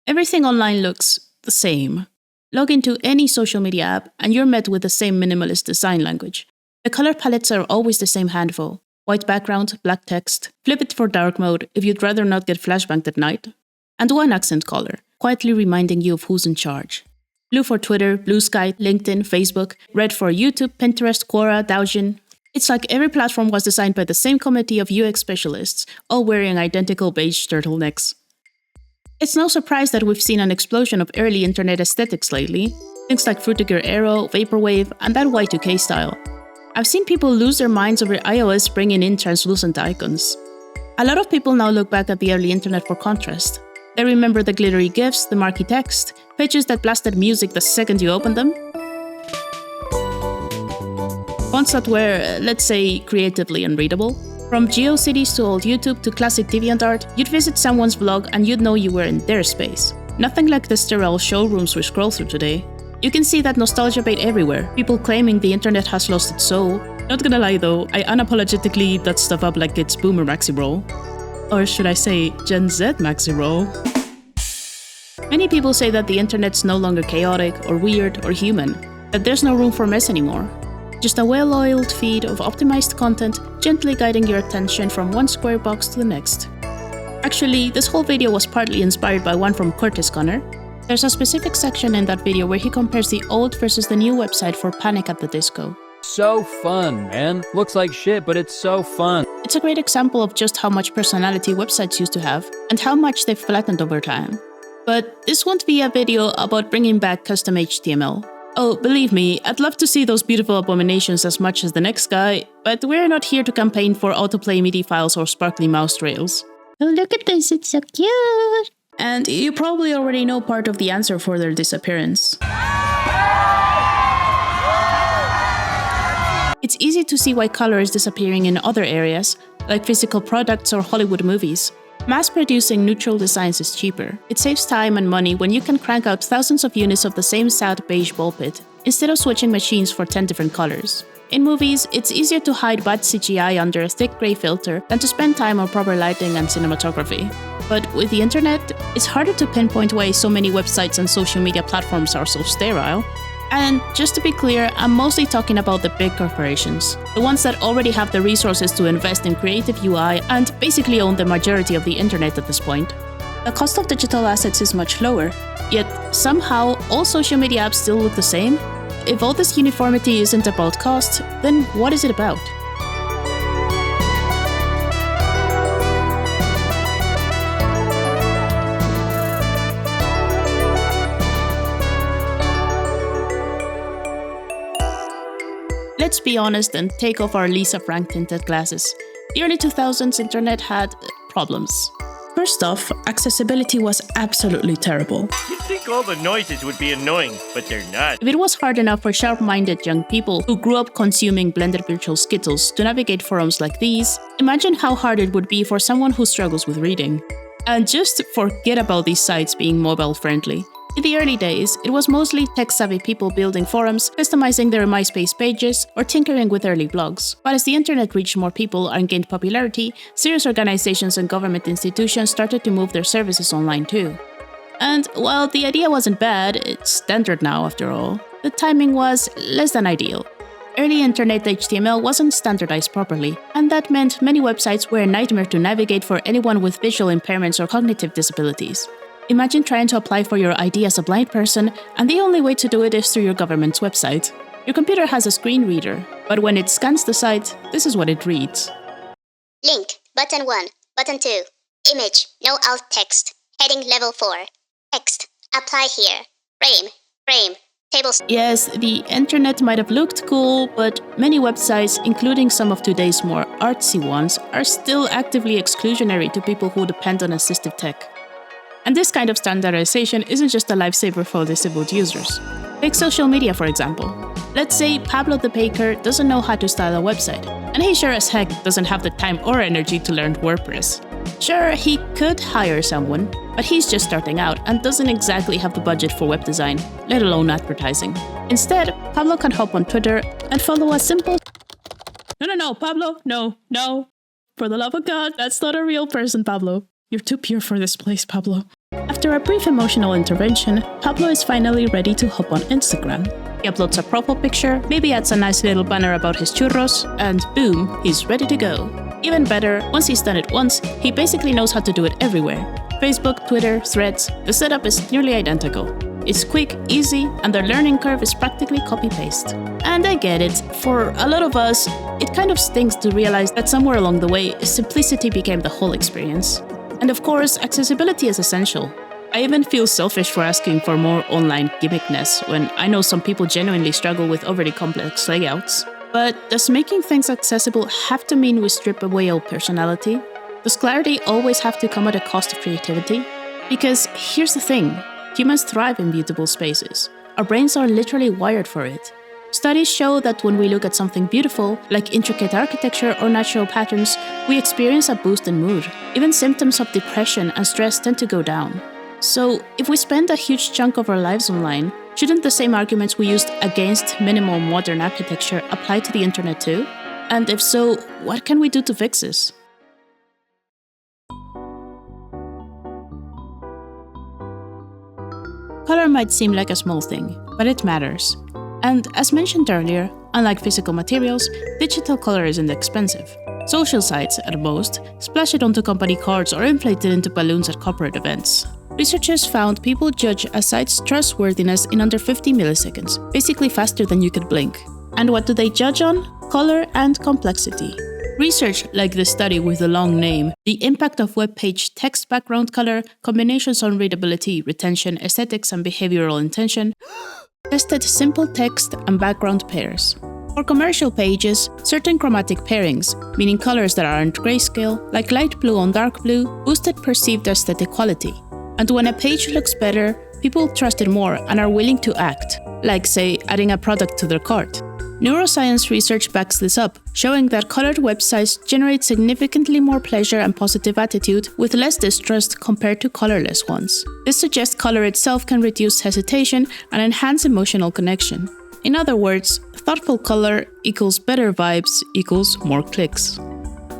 Everything online looks the same. Log into any social media app and you're met with the same minimalist design language. The color palettes are always the same handful. White background, black text. Flip it for dark mode if you'd rather not get flashbanged at night. And one accent color, quietly reminding you of who's in charge. Blue for Twitter, Blue Sky, LinkedIn, Facebook. Red for YouTube, Pinterest, Quora, Douyin. It's like every platform was designed by the same committee of UX specialists, all wearing identical beige turtlenecks. It's no surprise that we've seen an explosion of early internet aesthetics lately. Things like Frutiger Aero, Vaporwave, and that Y2K style. I've seen people lose their minds over iOS bringing in translucent icons. A lot of people now look back at the early internet for contrast. They remember the glittery GIFs, the marquee text, pages that blasted music the second you opened them. Fonts that were, let's say, creatively unreadable. From GeoCities to old YouTube to classic DeviantArt, you'd visit someone's vlog and you'd know you were in their space. Nothing like the sterile showrooms we scroll through today. You can see that nostalgia bait everywhere, people claiming the internet has lost its soul. Not gonna lie though, I unapologetically eat that stuff up like it's boomer maxi roll. Or should I say, Gen Z maxi roll? Many people say that the internet's no longer chaotic or weird or human, that there's no room for mess anymore. Just a well-oiled feed of optimized content gently guiding your attention from one square box to the next. Actually, this whole video was partly inspired by one from Curtis Gunner. There's a specific section in that video where he compares the old versus the new website for Panic at the Disco. So fun, man. Looks like shit, but it's so fun. It's a great example of just how much personality websites used to have and how much they've flattened over time. But this won't be a video about bringing back custom HTML. Oh, believe me, I'd love to see those beautiful abominations as much as the next guy, but we're not here to campaign for autoplay MIDI files or sparkly mouse trails. Oh, look at this, it's so cute! And you probably already know part of the answer for their disappearance. It's easy to see why color is disappearing in other areas, like physical products or Hollywood movies. Mass-producing neutral designs is cheaper. It saves time and money when you can crank out thousands of units of the same sad beige ball pit, instead of switching machines for 10 different colors. In movies, it's easier to hide bad CGI under a thick grey filter than to spend time on proper lighting and cinematography. But with the internet, it's harder to pinpoint why so many websites and social media platforms are so sterile. And just to be clear, I'm mostly talking about the big corporations, the ones that already have the resources to invest in creative UI and basically own the majority of the internet at this point. The cost of digital assets is much lower, yet somehow all social media apps still look the same. If all this uniformity isn't about cost, then what is it about? Let's be honest and take off our Lisa Frank tinted glasses. The early 2000s internet had problems. First off, accessibility was absolutely terrible. You'd think all the noises would be annoying, but they're not. If it was hard enough for sharp-minded young people who grew up consuming blended virtual skittles to navigate forums like these, imagine how hard it would be for someone who struggles with reading. And just forget about these sites being mobile-friendly. In the early days, it was mostly tech-savvy people building forums, customizing their MySpace pages, or tinkering with early blogs. But as the internet reached more people and gained popularity, serious organizations and government institutions started to move their services online too. And while the idea wasn't bad, it's standard now after all, the timing was less than ideal. Early internet HTML wasn't standardized properly, and that meant many websites were a nightmare to navigate for anyone with visual impairments or cognitive disabilities. Imagine trying to apply for your ID as a blind person, and the only way to do it is through your government's website. Your computer has a screen reader, but when it scans the site, this is what it reads. Link, button 1, button 2, image, no alt text, heading level 4, text, apply here, frame, tables. Yes, the internet might have looked cool, but many websites, including some of today's more artsy ones, are still actively exclusionary to people who depend on assistive tech. And this kind of standardization isn't just a lifesaver for disabled users. Take social media, for example. Let's say Pablo the baker doesn't know how to style a website, and he sure as heck doesn't have the time or energy to learn WordPress. Sure, he could hire someone, but he's just starting out and doesn't exactly have the budget for web design, let alone advertising. Instead, Pablo can hop on Twitter and follow a simple... No, Pablo, no. For the love of God, that's not a real person, Pablo. You're too pure for this place, Pablo. After a brief emotional intervention, Pablo is finally ready to hop on Instagram. He uploads a profile picture, maybe adds a nice little banner about his churros, and boom, he's ready to go. Even better, once he's done it once, he basically knows how to do it everywhere. Facebook, Twitter, Threads, the setup is nearly identical. It's quick, easy, and the learning curve is practically copy-paste. And I get it, for a lot of us, it kind of stings to realize that somewhere along the way, simplicity became the whole experience. And of course, accessibility is essential. I even feel selfish for asking for more online gimmickness when I know some people genuinely struggle with overly complex layouts. But does making things accessible have to mean we strip away all personality? Does clarity always have to come at a cost of creativity? Because here's the thing, humans thrive in beautiful spaces. Our brains are literally wired for it. Studies show that when we look at something beautiful, like intricate architecture or natural patterns, we experience a boost in mood. Even symptoms of depression and stress tend to go down. So, if we spend a huge chunk of our lives online, shouldn't the same arguments we used against minimal modern architecture apply to the internet too? And if so, what can we do to fix this? Color might seem like a small thing, but it matters. And as mentioned earlier, unlike physical materials, digital color isn't expensive. Social sites, at most, splash it onto company cards or inflate it into balloons at corporate events. Researchers found people judge a site's trustworthiness in under 50 milliseconds, basically faster than you could blink. And what do they judge on? Color and complexity. Research like this study with the long name, The Impact of Web Page Text Background Color, Combinations on Readability, Retention, Aesthetics, and Behavioral Intention, tested simple text and background pairs. For commercial pages, certain chromatic pairings, meaning colors that aren't grayscale, like light blue on dark blue, boosted perceived aesthetic quality. And when a page looks better, people trust it more and are willing to act, like, say, adding a product to their cart. Neuroscience research backs this up, showing that colored websites generate significantly more pleasure and positive attitude with less distrust compared to colorless ones. This suggests color itself can reduce hesitation and enhance emotional connection. In other words, thoughtful color equals better vibes equals more clicks.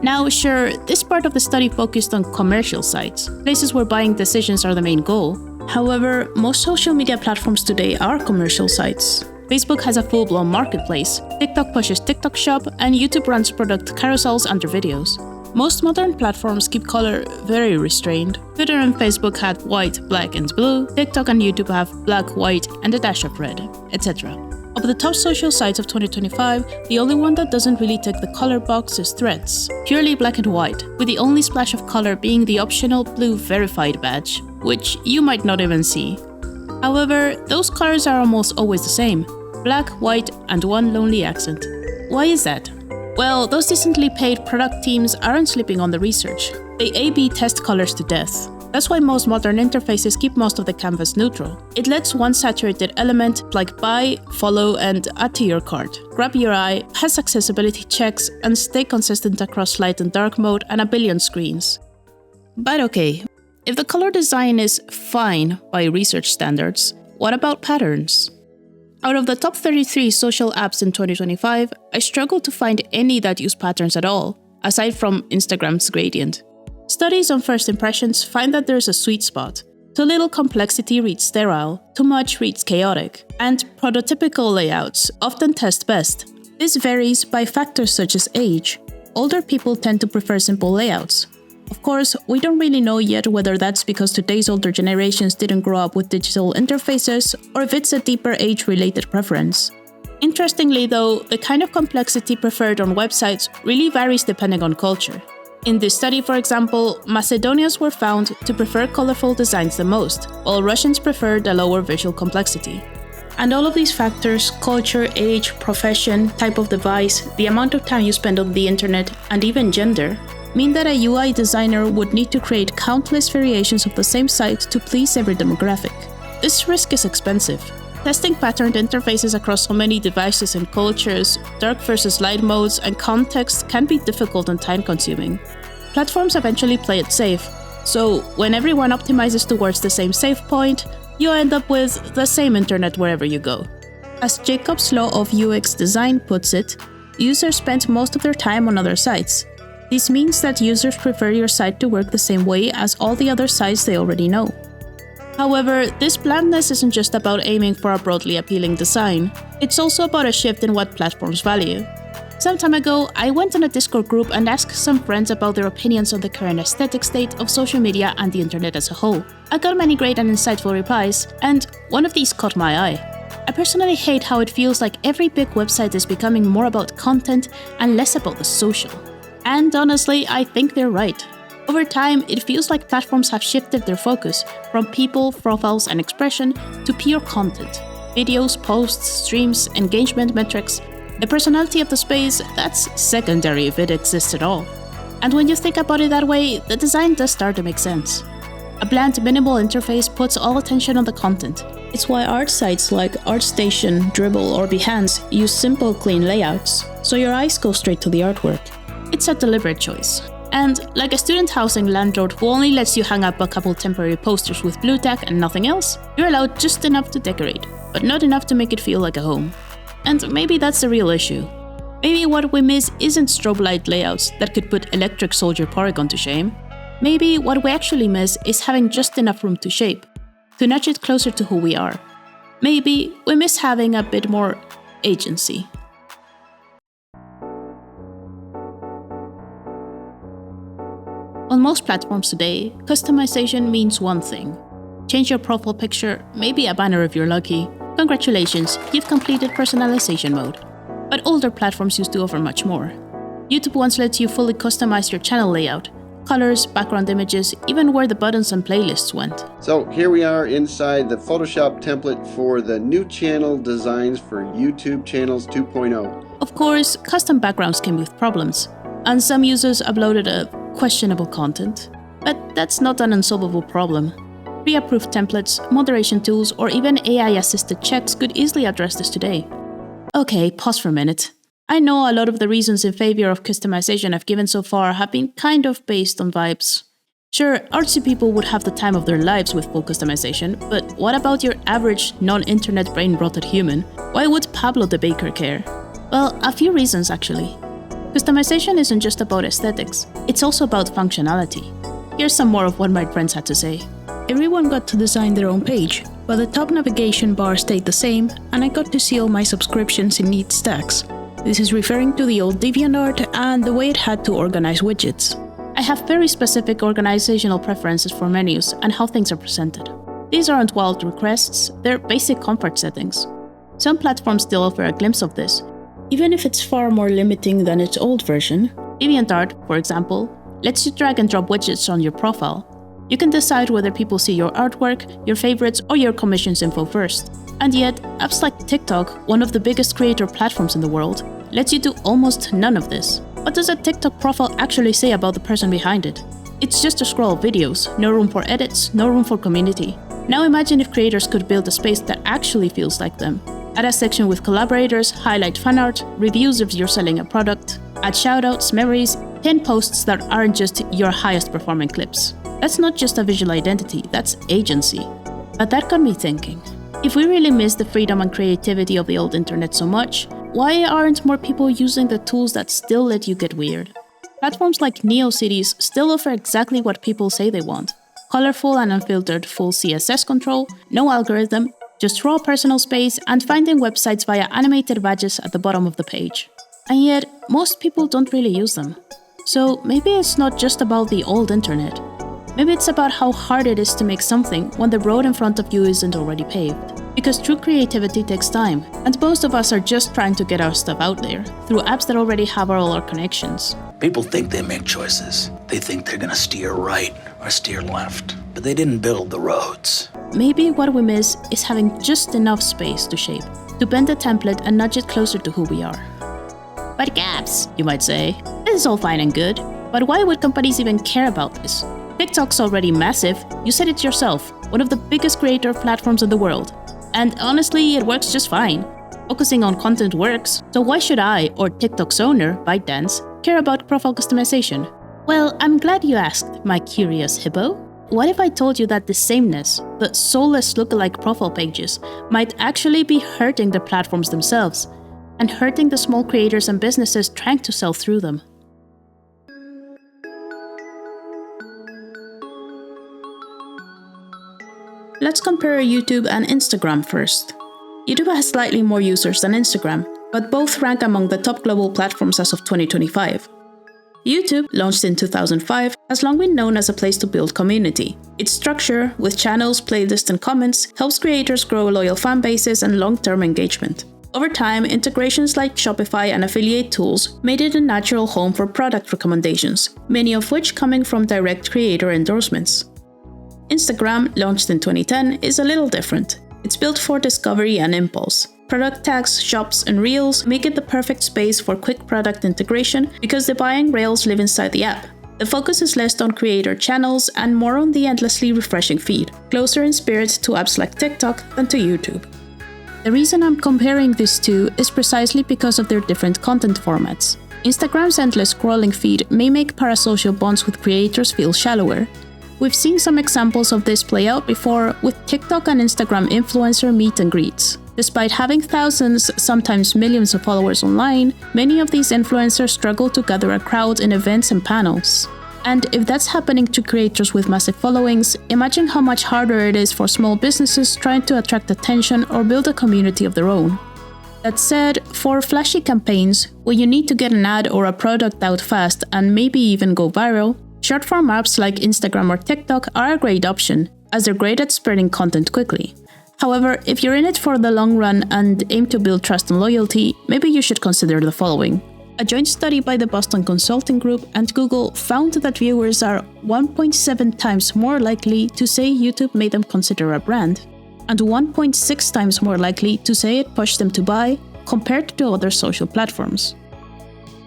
Now, sure, this part of the study focused on commercial sites, places where buying decisions are the main goal. However, most social media platforms today are commercial sites. Facebook has a full-blown marketplace, TikTok pushes TikTok Shop, and YouTube runs product carousels under videos. Most modern platforms keep color very restrained. Twitter and Facebook had white, black, and blue, TikTok and YouTube have black, white, and a dash of red, etc. Of the top social sites of 2025, the only one that doesn't really tick the color box is Threads, purely black and white, with the only splash of color being the optional blue verified badge, which you might not even see. However, those colors are almost always the same, black, white, and one lonely accent. Why is that? Well, those decently paid product teams aren't sleeping on the research. They A/B test colors to death. That's why most modern interfaces keep most of the canvas neutral. It lets one saturated element, like buy, follow, and add to your cart, grab your eye, has accessibility checks, and stay consistent across light and dark mode and a billion screens. But okay, if the color design is fine by research standards, what about patterns? Out of the top 33 social apps in 2025, I struggled to find any that use patterns at all, aside from Instagram's gradient. Studies on first impressions find that there's a sweet spot. Too little complexity reads sterile, too much reads chaotic, and prototypical layouts often test best. This varies by factors such as age. Older people tend to prefer simple layouts. Of course, we don't really know yet whether that's because today's older generations didn't grow up with digital interfaces or if it's a deeper age-related preference. Interestingly though, the kind of complexity preferred on websites really varies depending on culture. In this study, for example, Macedonians were found to prefer colorful designs the most, while Russians preferred a lower visual complexity. And all of these factors, culture, age, profession, type of device, the amount of time you spend on the internet, and even gender, mean that a UI designer would need to create countless variations of the same site to please every demographic. This risk is expensive. Testing patterned interfaces across so many devices and cultures, dark versus light modes, and context can be difficult and time-consuming. Platforms eventually play it safe, so when everyone optimizes towards the same save point, you end up with the same internet wherever you go. As Jacob's law of UX design puts it, users spend most of their time on other sites. This means that users prefer your site to work the same way as all the other sites they already know. However, this blandness isn't just about aiming for a broadly appealing design, it's also about a shift in what platforms value. Some time ago, I went on a Discord group and asked some friends about their opinions on the current aesthetic state of social media and the internet as a whole. I got many great and insightful replies, and one of these caught my eye. I personally hate how it feels like every big website is becoming more about content and less about the social. And honestly, I think they're right. Over time, it feels like platforms have shifted their focus from people, profiles, and expression to pure content. Videos, posts, streams, engagement metrics. The personality of the space, that's secondary if it exists at all. And when you think about it that way, the design does start to make sense. A bland, minimal interface puts all attention on the content. It's why art sites like ArtStation, Dribbble, or Behance use simple, clean layouts, so your eyes go straight to the artwork. It's a deliberate choice. And like a student housing landlord who only lets you hang up a couple temporary posters with blue tack and nothing else, you're allowed just enough to decorate, but not enough to make it feel like a home. And maybe that's the real issue. Maybe what we miss isn't strobe light layouts that could put Electric Soldier Porygon to shame. Maybe what we actually miss is having just enough room to shape, to nudge it closer to who we are. Maybe we miss having a bit more agency. On most platforms today, customization means one thing. Change your profile picture, maybe a banner if you're lucky. Congratulations, you've completed personalization mode. But older platforms used to offer much more. YouTube once lets you fully customize your channel layout, colors, background images, even where the buttons and playlists went. So here we are inside the Photoshop template for the new channel designs for YouTube Channels 2.0. Of course, custom backgrounds came with problems, and some users uploaded a questionable content. But that's not an unsolvable problem. Pre-approved templates, moderation tools, or even AI-assisted checks could easily address this today. Okay, pause for a minute. I know a lot of the reasons in favor of customization I've given so far have been kind of based on vibes. Sure, artsy people would have the time of their lives with full customization, but what about your average, non-internet brain-rotted human? Why would Pablo the baker care? Well, a few reasons actually. Customization isn't just about aesthetics, it's also about functionality. Here's some more of what my friends had to say. Everyone got to design their own page, but the top navigation bar stayed the same, and I got to see all my subscriptions in neat stacks. This is referring to the old DeviantArt and the way it had to organize widgets. I have very specific organizational preferences for menus and how things are presented. These aren't wild requests, they're basic comfort settings. Some platforms still offer a glimpse of this, even if it's far more limiting than its old version. DeviantArt, for example, lets you drag and drop widgets on your profile. You can decide whether people see your artwork, your favorites, or your commissions info first. And yet, apps like TikTok, one of the biggest creator platforms in the world, lets you do almost none of this. What does a TikTok profile actually say about the person behind it? It's just a scroll of videos, no room for edits, no room for community. Now imagine if creators could build a space that actually feels like them. Add a section with collaborators, highlight fan art, reviews if you're selling a product, add shoutouts, memories, pin posts that aren't just your highest performing clips. That's not just a visual identity, that's agency. But that got me thinking. If we really miss the freedom and creativity of the old internet so much, why aren't more people using the tools that still let you get weird? Platforms like NeoCities still offer exactly what people say they want. Colorful and unfiltered full CSS control, no algorithm, just raw personal space, and finding websites via animated badges at the bottom of the page. And yet, most people don't really use them. So maybe it's not just about the old internet. Maybe it's about how hard it is to make something when the road in front of you isn't already paved. Because true creativity takes time, and most of us are just trying to get our stuff out there, through apps that already have all our connections. People think they make choices. They think they're gonna steer right or steer left, but they didn't build the roads. Maybe what we miss is having just enough space to shape, to bend the template and nudge it closer to who we are. But gaps, you might say. This is all fine and good, but why would companies even care about this? TikTok's already massive, you said it yourself, one of the biggest creator platforms in the world. And honestly, it works just fine. Focusing on content works, so why should I, or TikTok's owner, ByteDance, care about profile customization? Well, I'm glad you asked, my curious hippo. What if I told you that the sameness, the soulless lookalike profile pages, might actually be hurting the platforms themselves, and hurting the small creators and businesses trying to sell through them? let's compare YouTube and Instagram first. YouTube has slightly more users than Instagram, but both rank among the top global platforms as of 2025. YouTube, launched in 2005, has long been known as a place to build community. Its structure, with channels, playlists, and comments, helps creators grow loyal fan bases and long-term engagement. Over time, integrations like Shopify and affiliate tools made it a natural home for product recommendations, many of which coming from direct creator endorsements. Instagram, launched in 2010, is a little different. It's built for discovery and impulse. Product tags, shops, and reels make it the perfect space for quick product integration because the buying rails live inside the app. The focus is less on creator channels and more on the endlessly refreshing feed, closer in spirit to apps like TikTok than to YouTube. The reason I'm comparing these two is precisely because of their different content formats. Instagram's endless scrolling feed may make parasocial bonds with creators feel shallower. We've seen some examples of this play out before with TikTok and Instagram influencer meet and greets. Despite having thousands, sometimes millions of followers online, many of these influencers struggle to gather a crowd in events and panels. And if that's happening to creators with massive followings, imagine how much harder it is for small businesses trying to attract attention or build a community of their own. That said, for flashy campaigns, where you need to get an ad or a product out fast and maybe even go viral, short-form apps like Instagram or TikTok are a great option, as they're great at spreading content quickly. However, if you're in it for the long run and aim to build trust and loyalty, maybe you should consider the following. A joint study by the Boston Consulting Group and Google found that viewers are 1.7 times more likely to say YouTube made them consider a brand, and 1.6 times more likely to say it pushed them to buy compared to other social platforms.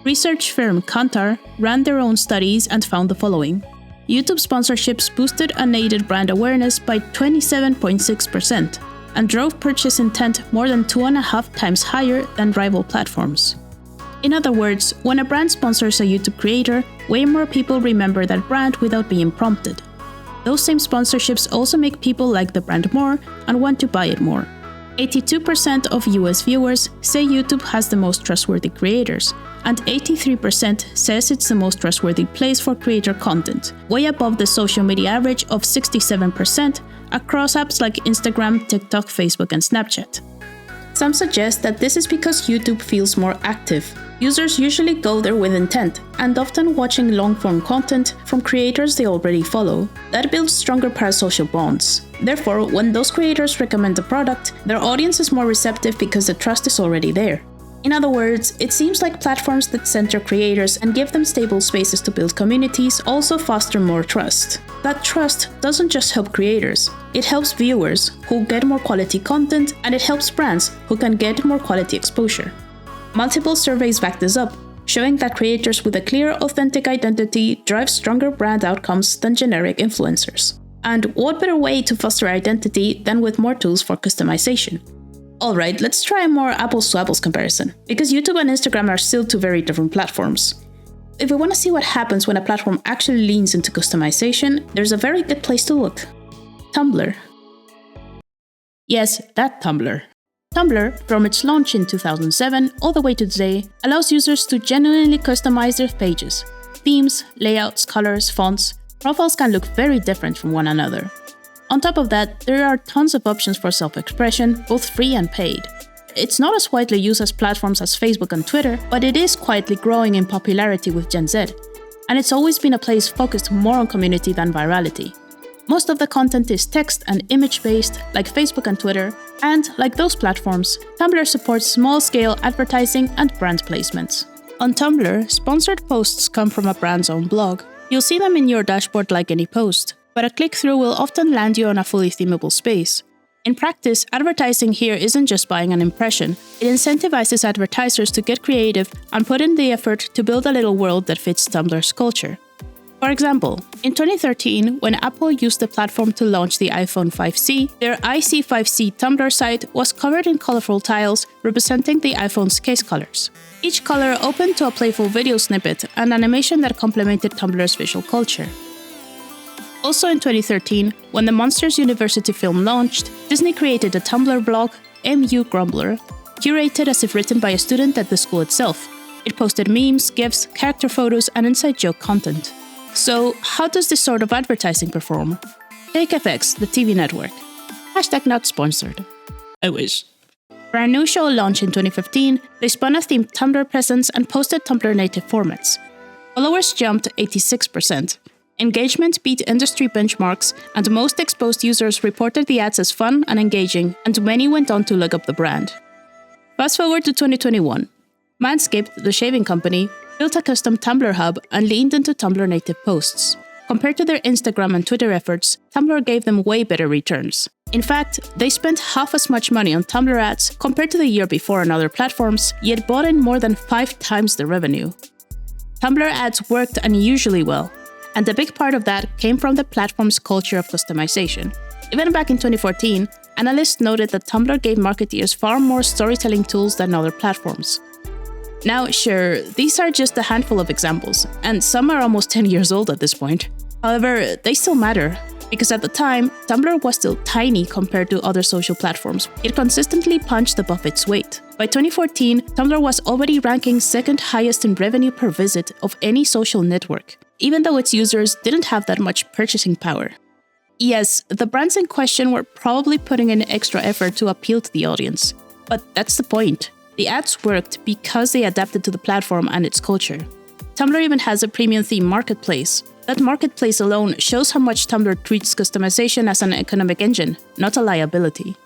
Research firm Kantar ran their own studies and found the following. YouTube sponsorships boosted unaided brand awareness by 27.6% and drove purchase intent more than 2.5 times higher than rival platforms. In other words, when a brand sponsors a YouTube creator, way more people remember that brand without being prompted. Those same sponsorships also make people like the brand more and want to buy it more. 82% of US viewers say YouTube has the most trustworthy creators, and 83% says it's the most trustworthy place for creator content, way above the social media average of 67% across apps like Instagram, TikTok, Facebook, and Snapchat. Some suggest that this is because YouTube feels more active. Users usually go there with intent, and often watching long-form content from creators they already follow. That builds stronger parasocial bonds. Therefore, when those creators recommend a product, their audience is more receptive because the trust is already there. In other words, it seems like platforms that center creators and give them stable spaces to build communities also foster more trust. That trust doesn't just help creators, it helps viewers, who get more quality content, and it helps brands, who can get more quality exposure. Multiple surveys back this up, showing that creators with a clear, authentic identity drive stronger brand outcomes than generic influencers. And what better way to foster identity than with more tools for customization? Alright, let's try a more apples-to-apples comparison, because YouTube and Instagram are still two very different platforms. If we want to see what happens when a platform actually leans into customization, there's a very good place to look. Tumblr. Yes, that Tumblr. Tumblr, from its launch in 2007 all the way to today, allows users to genuinely customize their pages. Themes, layouts, colors, fonts, profiles can look very different from one another. On top of that, there are tons of options for self-expression, both free and paid. It's not as widely used as platforms as Facebook and Twitter, but it is quietly growing in popularity with Gen Z, and it's always been a place focused more on community than virality. Most of the content is text and image-based, like Facebook and Twitter, and, like those platforms, Tumblr supports small-scale advertising and brand placements. On Tumblr, sponsored posts come from a brand's own blog. You'll see them in your dashboard like any post, but a click-through will often land you on a fully themable space. In practice, advertising here isn't just buying an impression, it incentivizes advertisers to get creative and put in the effort to build a little world that fits Tumblr's culture. For example, in 2013, when Apple used the platform to launch the iPhone 5C, their IC5C Tumblr site was covered in colorful tiles representing the iPhone's case colors. Each color opened to a playful video snippet and animation that complemented Tumblr's visual culture. Also in 2013, when the Monsters University film launched, Disney created a Tumblr blog, MU Grumbler, curated as if written by a student at the school itself. It posted memes, GIFs, character photos, and inside joke content. So, how does this sort of advertising perform? Take FX, the TV network. #not sponsored. I wish. For our new show launch in 2015, they spun a themed Tumblr presence and posted Tumblr native formats. Followers jumped 86%. Engagement beat industry benchmarks, and most exposed users reported the ads as fun and engaging, and many went on to look up the brand. Fast forward to 2021. Manscaped, the shaving company, built a custom Tumblr hub and leaned into Tumblr native posts. Compared to their Instagram and Twitter efforts, Tumblr gave them way better returns. In fact, they spent half as much money on Tumblr ads compared to the year before on other platforms, yet brought in more than 5 times the revenue. Tumblr ads worked unusually well, and a big part of that came from the platform's culture of customization. Even back in 2014, analysts noted that Tumblr gave marketeers far more storytelling tools than other platforms. Now, sure, these are just a handful of examples, and some are almost 10 years old at this point. However, they still matter, because at the time, Tumblr was still tiny compared to other social platforms. It consistently punched above its weight. By 2014, Tumblr was already ranking second highest in revenue per visit of any social network, even though its users didn't have that much purchasing power. Yes, the brands in question were probably putting in extra effort to appeal to the audience, but that's the point. The ads worked because they adapted to the platform and its culture. Tumblr even has a premium theme marketplace. That marketplace alone shows how much Tumblr treats customization as an economic engine, not a liability.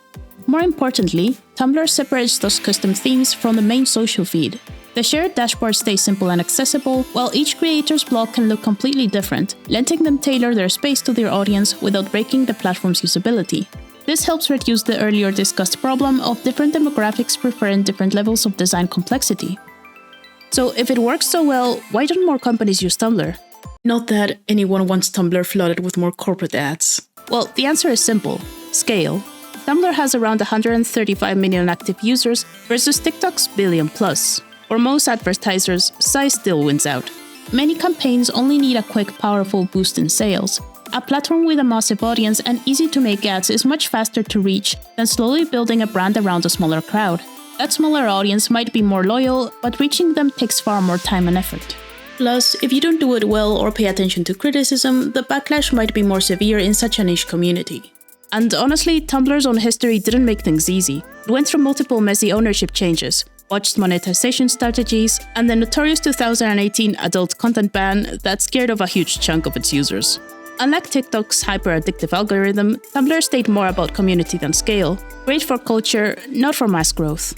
More importantly, Tumblr separates those custom themes from the main social feed. The shared dashboard stays simple and accessible, while each creator's blog can look completely different, letting them tailor their space to their audience without breaking the platform's usability. This helps reduce the earlier discussed problem of different demographics preferring different levels of design complexity. So if it works so well, why don't more companies use Tumblr? Not that anyone wants Tumblr flooded with more corporate ads. Well, the answer is simple: scale. Tumblr has around 135 million active users versus TikTok's billion plus. For most advertisers, size still wins out. Many campaigns only need a quick, powerful boost in sales. A platform with a massive audience and easy-to-make ads is much faster to reach than slowly building a brand around a smaller crowd. That smaller audience might be more loyal, but reaching them takes far more time and effort. Plus, if you don't do it well or pay attention to criticism, the backlash might be more severe in such a niche community. And honestly, Tumblr's own history didn't make things easy. It went through multiple messy ownership changes, botched monetization strategies, and the notorious 2018 adult content ban that scared off a huge chunk of its users. Unlike TikTok's hyper-addictive algorithm, Tumblr stayed more about community than scale, great for culture, not for mass growth.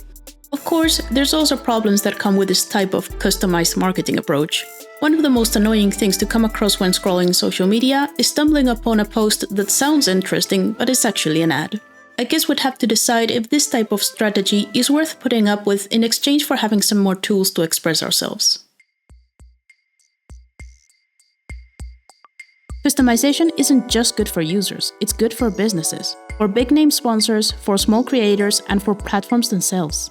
Of course, there's also problems that come with this type of customized marketing approach. One of the most annoying things to come across when scrolling social media is stumbling upon a post that sounds interesting but is actually an ad. I guess we'd have to decide if this type of strategy is worth putting up with in exchange for having some more tools to express ourselves. Customization isn't just good for users, it's good for businesses, for big-name sponsors, for small creators, and for platforms themselves.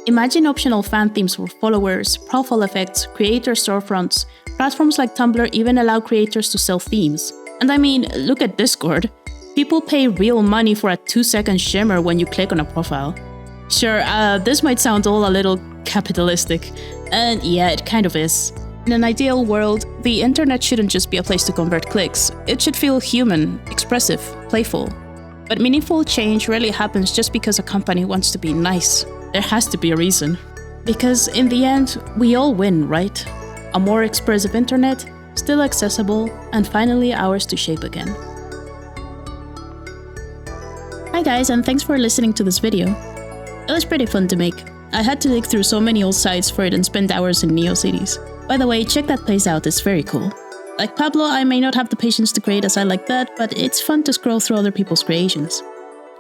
Imagine optional fan themes for followers, profile effects, creator storefronts. Platforms like Tumblr even allow creators to sell themes. And I mean, look at Discord. People pay real money for a 2-second shimmer when you click on a profile. Sure, this might sound all a little capitalistic, and yeah, it kind of is. In an ideal world, the internet shouldn't just be a place to convert clicks. It should feel human, expressive, playful. But meaningful change rarely happens just because a company wants to be nice. There has to be a reason. Because in the end, we all win, right? A more expressive internet, still accessible, and finally ours to shape again. Hi guys, and thanks for listening to this video. It was pretty fun to make. I had to dig through so many old sites for it and spend hours in NeoCities. By the way, check that place out, it's very cool. Like Pablo, I may not have the patience to create a site like that, but it's fun to scroll through other people's creations.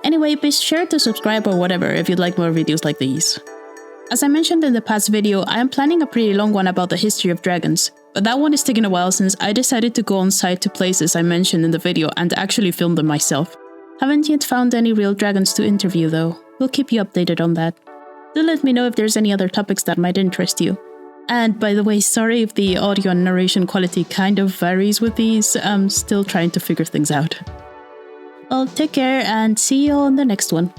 Anyway, be sure to subscribe or whatever if you'd like more videos like these. As I mentioned in the past video, I am planning a pretty long one about the history of dragons, but that one is taking a while since I decided to go on site to places I mentioned in the video and actually film them myself. Haven't yet found any real dragons to interview though. We'll keep you updated on that. Do let me know if there's any other topics that might interest you. And by the way, sorry if the audio and narration quality kind of varies with these, I'm still trying to figure things out. Well, take care and see you on the next one.